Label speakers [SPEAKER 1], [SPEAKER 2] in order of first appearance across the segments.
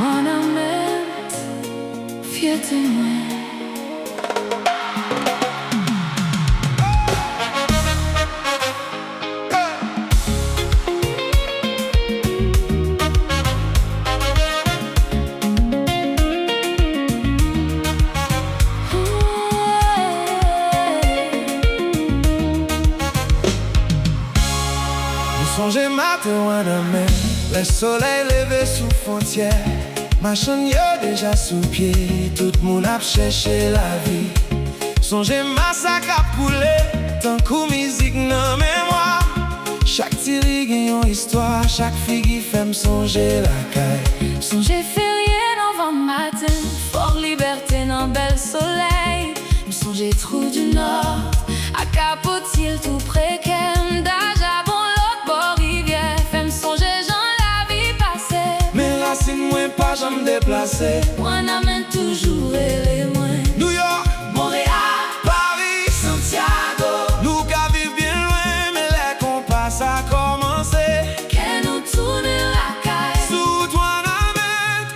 [SPEAKER 1] Wanament, fyète moi.
[SPEAKER 2] Songez matin Wanament, le soleil levé sous frontière. Machin yo déjà sous pied, tout le monde a cherché la vie. Songez massacre à poulet, tant que musique non mémoire. Chaque tiri gagne une histoire, chaque figue fait me songer lakay.
[SPEAKER 1] Songez férié dans 20 matin, fort liberté dans bel soleil. Songez trou du nord, à capotil tout précaire. D'âge à bon l'autre bord rivière, fait me songer j'en la vie passée.
[SPEAKER 2] Mes racines moins pas jamais déplacées.
[SPEAKER 1] Wanament toujours et les moins.
[SPEAKER 2] New York,
[SPEAKER 1] Montréal,
[SPEAKER 2] Paris,
[SPEAKER 1] Santiago.
[SPEAKER 2] nous qu'à vivre bien loin, mais les compas ça a commencé.
[SPEAKER 1] Que nous tourne lakay.
[SPEAKER 2] Sous Wanament,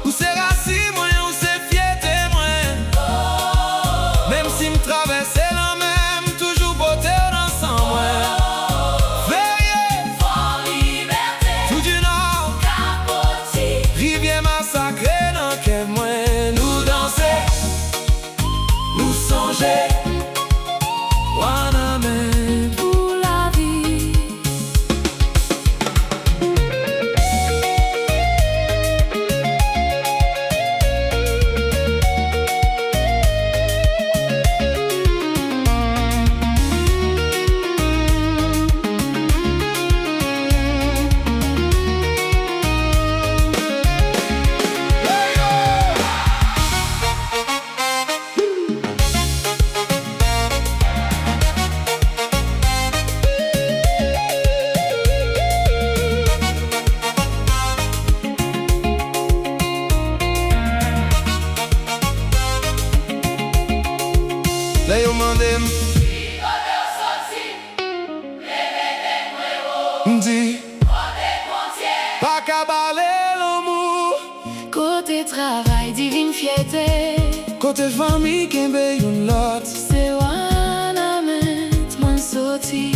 [SPEAKER 2] où c'est racine moi, où c'est fyète moi. Même si me traverse la même, toujours bote dans moi. Veillez,
[SPEAKER 1] Fort liberté,
[SPEAKER 2] tout du nord,
[SPEAKER 1] capotis.
[SPEAKER 2] rivière massacrée dans quel moi. Nous danser, nous songer, Wanament.
[SPEAKER 1] Pour la vie.
[SPEAKER 2] Là yo mandem, m'di, pas qu'à baler l'amour.
[SPEAKER 1] Côté travail, divine fyète.
[SPEAKER 2] Côté famille, kembe yon lot.
[SPEAKER 1] C'est Wanament, mon sorti.